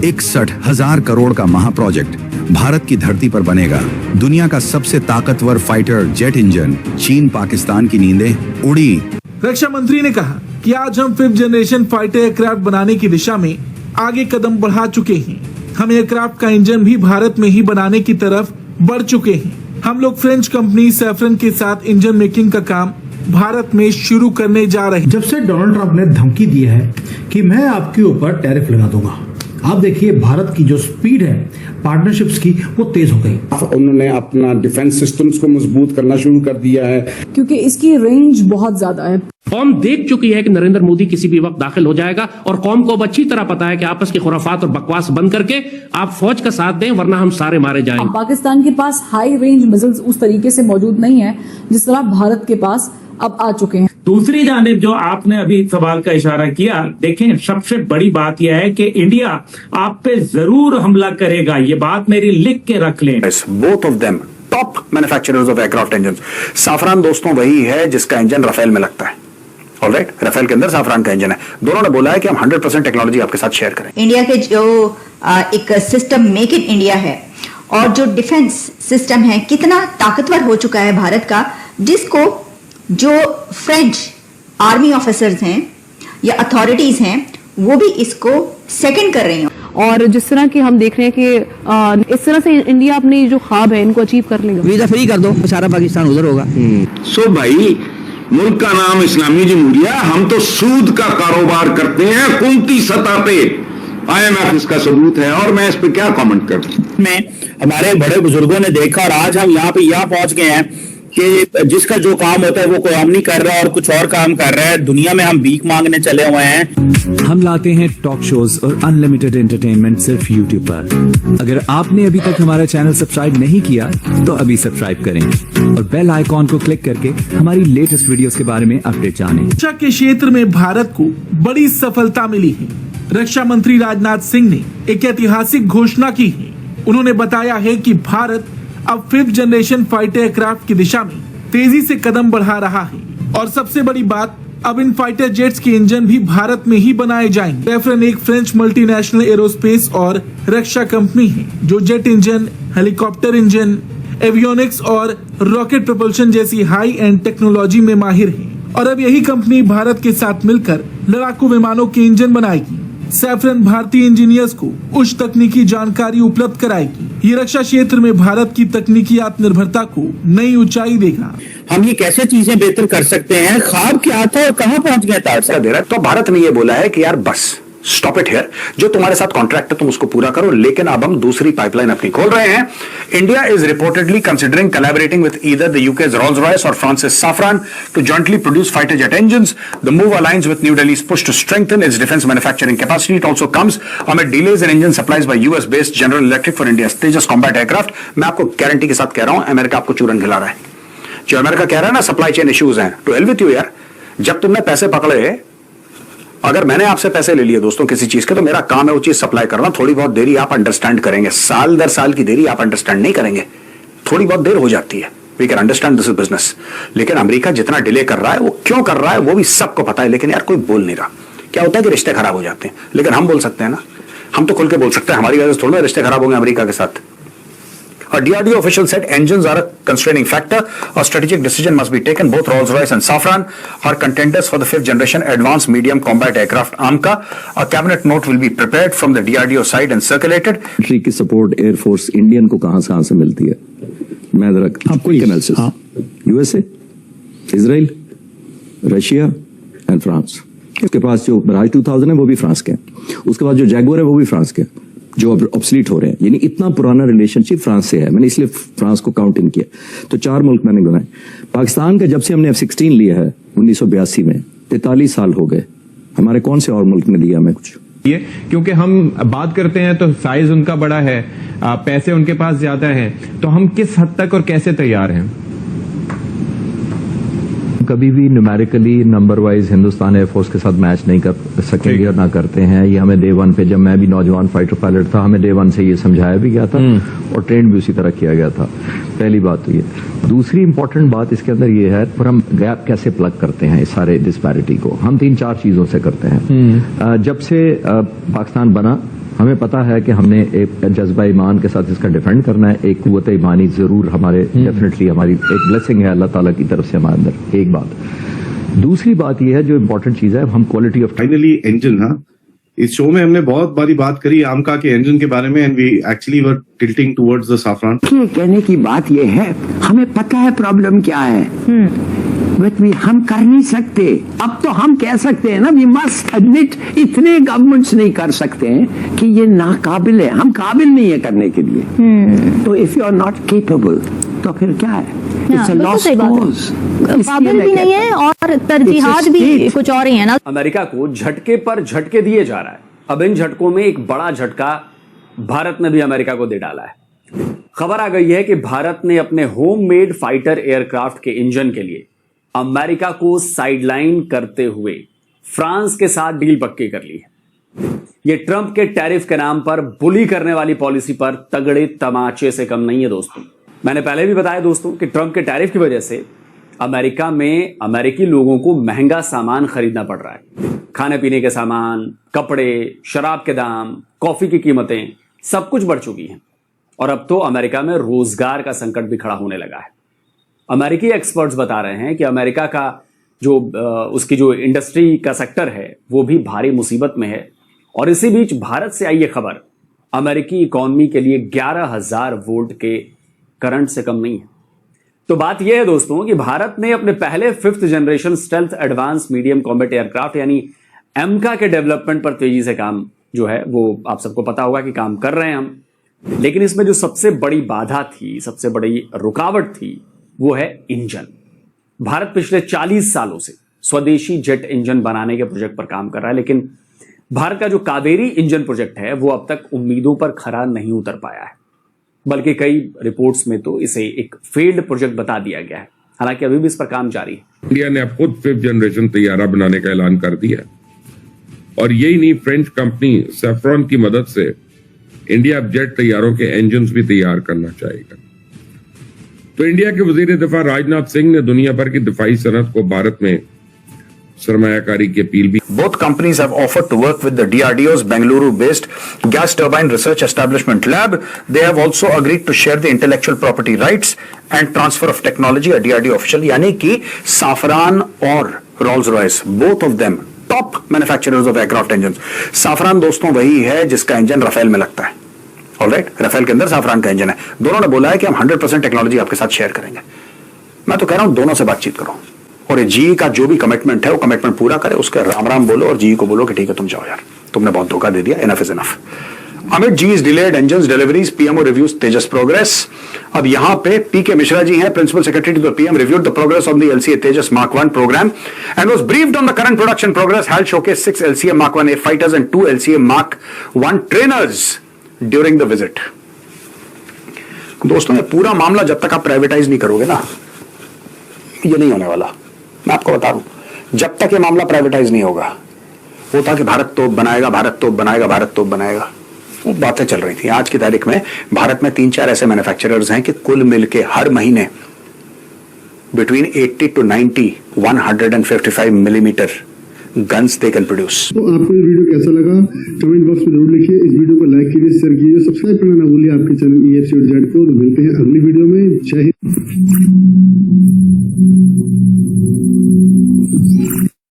61,000 करोड़ का महाप्रोजेक्ट भारत की धरती पर बनेगा। दुनिया का सबसे ताकतवर फाइटर जेट इंजन, चीन पाकिस्तान की नींदें उड़ी। रक्षा मंत्री ने कहा कि आज हम 5th जनरेशन फाइटर एयरक्राफ्ट बनाने की दिशा में आगे कदम बढ़ा चुके हैं। हम एयरक्राफ्ट का इंजन भी भारत में ही बनाने की तरफ बढ़ चुके हैं। हम लोग फ्रेंच कंपनी सैफरन के साथ इंजन मेकिंग का काम भारत में शुरू करने जा रहे हैं। जब से डोनाल्ड ट्रंप ने धमकी दी है कि मैं आपके ऊपर टैरिफ लगा दूंगा, आप देखिए भारत की जो स्पीड है पार्टनरशिप्स की वो तेज हो गई। उन्होंने अपना डिफेंस सिस्टम्स को मजबूत करना शुरू कर दिया है क्योंकि इसकी रेंज बहुत ज्यादा है। कौम देख चुकी है कि नरेंद्र मोदी किसी भी वक्त दाखिल हो जाएगा और कौम को अब अच्छी तरह पता है कि आपस की खुराफात और बकवास बंद करके आप फौज का साथ दें, वरना हम सारे मारे जाएंगे। पाकिस्तान के पास हाई रेंज मिसाइल्स उस तरीके से मौजूद नहीं है जिस तरह भारत के पास अब आ चुके हैं। दूसरी जानिब जो आपने अभी सवाल का इशारा किया, देखें सबसे बड़ी बात यह है कि इंडिया आप पे जरूर हमला करेगा। ये बात मेरी लिख के रख लें। Both of them top manufacturers of aircraft engines. Safran दोस्तों वही है जिसका इंजन राफेल में लगता है। ऑलराइट, राफेल के अंदर साफरान का इंजन है। दोनों ने बोला है कि हम 100% टेक्नोलॉजी आपके साथ शेयर करें। इंडिया के जो एक सिस्टम मेक इन इंडिया है और जो डिफेंस सिस्टम है कितना ताकतवर हो चुका है भारत का, जिसको जो फ्रेंच आर्मी ऑफिसर्स हैं या अथॉरिटीज हैं वो भी इसको सेकंड कर रही हैं। और जिस तरह की हम देख रहे हैं कि इस तरह से इंडिया अपनी जो ख्वाब है इनको अचीव कर लेगा। वीजा फ्री कर दो, सारा पाकिस्तान उधर होगा। सो भाई, मुल्क का नाम इस्लामी जमहूरिया, हम तो सूद का कारोबार करते हैं कुंती सतह पे। IMF इसका सबूत है और मैं इस पे क्या कमेंट करूं। में हमारे बड़े बुजुर्गों ने देखा और आज हम यहाँ पहुंच गए हैं कि जिसका जो काम होता है वो कोई हम नहीं कर रहा और कुछ और काम कर रहा है। दुनिया में हम भीख मांगने चले हुए हैं। हम लाते हैं टॉक शोज और अनलिमिटेड एंटरटेनमेंट सिर्फ YouTube पर। अगर आपने अभी तक हमारा चैनल सब्सक्राइब नहीं किया तो अभी सब्सक्राइब करें और बेल आइकॉन को क्लिक करके हमारी लेटेस्ट वीडियोस के बारे में अपडेट जानें। रक्षा के क्षेत्र में भारत को बड़ी सफलता मिली है। रक्षा मंत्री राजनाथ सिंह ने एक ऐतिहासिक घोषणा की है। उन्होंने बताया है कि भारत अब 5th जनरेशन फाइटर एयरक्राफ्ट की दिशा में तेजी से कदम बढ़ा रहा है और सबसे बड़ी बात, अब इन फाइटर जेट्स के इंजन भी भारत में ही बनाए जाएंगे। सैफरन एक फ्रेंच मल्टीनेशनल एरोस्पेस और रक्षा कंपनी है जो jet engine, helicopter engine, avionics और रॉकेट प्रोपल्शन जैसी हाई एंड टेक्नोलॉजी में माहिर है और अब यही कंपनी भारत के साथ मिलकर लड़ाकू विमानों के इंजन बनाएगी। सैफरन भारतीय इंजीनियर्स को उच्च तकनीकी जानकारी उपलब्ध कराएगी। ये रक्षा क्षेत्र में भारत की तकनीकी आत्मनिर्भरता को नई ऊंचाई देगा। हम ये कैसे चीजें बेहतर कर सकते हैं, ख्वाब क्या था और कहां पहुंच गया था दे रहा है। तो भारत ने ये बोला है कि यार बस स्टॉप इट हियर, जो तुम्हारे साथ कॉन्ट्रैक्ट है तुम उसको पूरा करो, लेकिन अब हम दूसरी पाइपलाइन अपनी खोल रहे हैं। India is reportedly considering collaborating with either the UK's Rolls-Royce or France's Safran to jointly produce fighter jet engines. The move aligns with New Delhi's push to strengthen its defense manufacturing capacity. It also comes amid delays in engine supplies by US-based General Electric for India's Tejas combat aircraft. मैं आपको guarantee के साथ कह रहा हूं, America आपको चूरन खिला रहा है। जो अमेरिका कह रहा है ना सप्लाई चेन इश्यूज हैं, टू हेल विथ यू यार। जब तुमने पैसे पकड़े, अगर मैंने आपसे पैसे ले लिए दोस्तों किसी चीज के, तो मेरा काम है वो चीज सप्लाई करना। थोड़ी बहुत देरी आप अंडरस्टैंड करेंगे, साल दर साल की देरी आप अंडरस्टैंड नहीं करेंगे, थोड़ी बहुत देर हो जाती है। We can understand this is business. लेकिन अमेरिका जितना डिले कर रहा है वो क्यों कर रहा है वो भी सबको पता है, लेकिन यार कोई बोल नहीं रहा। क्या होता है कि रिश्ते खराब हो जाते हैं, लेकिन हम बोल सकते हैं ना, हम तो खुल के बोल सकते हैं। हमारी वजह से थोड़ा रिश्ते खराब होंगे अमेरिका के साथ। A DRDO official said engines are a constraining factor. A strategic decision must be taken. Both Rolls-Royce and Safran are contenders for the 5th generation advanced medium combat aircraft AMCA. A cabinet note will be prepared from the DRDO side and circulated. Military की support air force Indian को कहां से मिलती है? मैं जरा आपको analysis. USA, Israel, Russia and France. उसके पास जो मिराज 2000 है वो भी फ्रांस के हैं। उसके बाद जो जैगुआर है वो भी फ्रांस के हैं, जो अब ऑब्सलीट हो रहे हैं। यानी इतना पुराना रिलेशनशिप फ्रांस से है। मैंने इसलिए फ्रांस को काउंट इन किया। तो 4 मुल्क मैंने गिनाए। पाकिस्तान का जब से हमने F-16 लिया है 1982 में, 43 साल हो गए। हमारे कौन से और मुल्क ने लिया हमें कुछ? ये क्योंकि हम बात करते हैं तो साइज उनका बड़ा है, पैसे उनके पास ज्यादा हैं, तो हम किस हद तक और कैसे तैयार हैं? कभी भी numerically number wise Hindustan air force के साथ मैच नहीं कर सकेंगे और ना करते हैं। ये हमें डे 1 पे, जब मैं भी नौजवान फाइटर पायलट था, हमें डे 1 से ये समझाया भी गया था और ट्रेन भी उसी तरह किया गया था। पहली बात तो ये। दूसरी इंपॉर्टेंट बात इसके अंदर ये है, पर हम गैप कैसे प्लग करते हैं इस सारे डिस्पैरिटी को? हम 3-4 चीजों से करते हैं। जब से पाकिस्तान बना हमें पता है कि हमने एक जज्बा ईमान के साथ इसका डिफेंड करना है। एक कुव्वत ईमानी जरूर हमारे डेफिनेटली हमारी एक ब्लेसिंग है अल्लाह ताला की तरफ से हमारे अंदर, एक बात। दूसरी बात यह है जो इम्पोर्टेंट चीज है, हम क्वालिटी ऑफ फाइनली इंजन। हाँ, इस शो में हमने बहुत बारी बात करी आमका के इंजन के बारे में, and we actually were tilting towards the saffron. कहने की बात यह है, हमें पता है प्रॉब्लम क्या है, बट हम कर नहीं सकते। अब तो हम कह सकते हैं ना, वी मस्ट एडमिट, इतने गवर्नमेंट्स नहीं कर सकते हैं कि ये नाकाबिल है, हम काबिल नहीं है करने के लिए। तो if you are not capable तो फिर क्या है? It's a lost cause. काबिल भी नहीं है और तरजीहात भी कुछ और ही है ना। अमेरिका को झटके पर झटके दिए जा रहा है। अब इन झटकों में एक बड़ा झटका भारत ने भी अमेरिका को दे डाला है। खबर आ गई है कि भारत ने अपने होममेड फाइटर एयरक्राफ्ट के इंजन के लिए अमेरिका को साइडलाइन करते हुए फ्रांस के साथ डील पक्की कर ली है। यह ट्रंप के टैरिफ के नाम पर बुली करने वाली पॉलिसी पर तगड़े तमाचे से कम नहीं है दोस्तों। मैंने पहले भी बताया दोस्तों कि ट्रंप के टैरिफ की वजह से अमेरिका में अमेरिकी लोगों को महंगा सामान खरीदना पड़ रहा है। खाने पीने के सामान, कपड़े, शराब के दाम, कॉफी की कीमतें सब कुछ बढ़ चुकी हैं और अब तो अमेरिका में रोजगार का संकट भी खड़ा होने लगा है। अमेरिकी एक्सपर्ट्स बता रहे हैं कि अमेरिका का जो उसकी जो इंडस्ट्री का सेक्टर है वो भी भारी मुसीबत में है। और इसी बीच भारत से आई ये खबर अमेरिकी इकोनॉमी के लिए 11,000 वोल्ट के करंट से कम नहीं है। तो बात यह है दोस्तों कि भारत ने अपने पहले 5th generation stealth advance medium combat aircraft यानी एमका के डेवलपमेंट पर तेजी से काम जो है वो आप सबको पता होगा कि काम कर रहे हैं हम। लेकिन इसमें जो सबसे बड़ी बाधा थी, सबसे बड़ी रुकावट थी, वो है इंजन। भारत पिछले 40 सालों से स्वदेशी जेट इंजन बनाने के प्रोजेक्ट पर काम कर रहा है, लेकिन भारत का जो कावेरी इंजन प्रोजेक्ट है वो अब तक उम्मीदों पर खरा नहीं उतर पाया है, बल्कि कई रिपोर्ट्स में तो इसे एक फेल्ड प्रोजेक्ट बता दिया गया है। हालांकि अभी भी इस पर काम जारी है। इंडिया ने अब खुद 5th जनरेशन तैयारा बनाने का ऐलान कर दिया और यही नहीं, फ्रेंच कंपनी सैफ्रॉन की मदद से इंडिया अब जेट तैयारों के इंजन भी तैयार करना चाहेगा। तो इंडिया के वजीर दिफा राजनाथ सिंह ने दुनिया भर की दिफाई सनत को भारत में सरमायाकारी की अपील भी। Both companies have offered to work with the DRDO's Bengaluru-based Gas Turbine Research Establishment Lab. They have also agreed to share the intellectual property rights and transfer of technology. A DRDO official, यानी कि Safran और Rolls-Royce, both of them top manufacturers of aircraft engines. Safran दोस्तों वही है जिसका engine Rafale में लगता है। ऑलराइट, राफेल के अंदर साफरान का इंजन है। दोनों ने बोला है कि हम 100% टेक्नोलॉजी आपके साथ शेयर करेंगे। मैं तो कह रहा हूं दोनों से बातचीत करो और जीई का जो भी कमिटमेंट है वो कमिटमेंट पूरा करे, उसका राम राम बोलो और जीई को बोलो कि ठीक है तुम जाओ यार, तुमने बहुत धोखा दे दिया, इनफ इज इनफ। अमित जी's delayed engines deliveries, PMO reviews Tejas progress। अब यहां पे पीके मिश्रा जी हैं, principal secretary to the PM, reviewed the progress of the LCA Tejas Mark 1 program and was briefed on the current production progress. HAL showcased 6 LCA Mark 1A fighters and 2 LCA Mark 1 trainers during the visit। दोस्तों ये पूरा मामला जब तक आप privatise नहीं करोगे ना, ये नहीं होने वाला। मैं आपको बता दूं, जब तक ये मामला प्राइवेटाइज नहीं होगा, वो था कि भारत तोप बनाएगा, भारत तोप बनाएगा, भारत तोप बनाएगा, वो बातें चल रही थी। आज की तारीख में भारत में 3-4 ऐसे मैन्युफैक्चरर्स हैं कि कुल मिलके हर महीने between 80 to 90 155 millimetre guns they can produce. तो आपको ये वीडियो कैसा लगा कमेंट बॉक्स में जरूर लिखिए। इस वीडियो को लाइक कीजिए, शेयर कीजिए, सब्सक्राइब करना ना भूलिए आपके चैनल EFC और जेड को। मिलते हैं अगली वीडियो में। जय हिंद।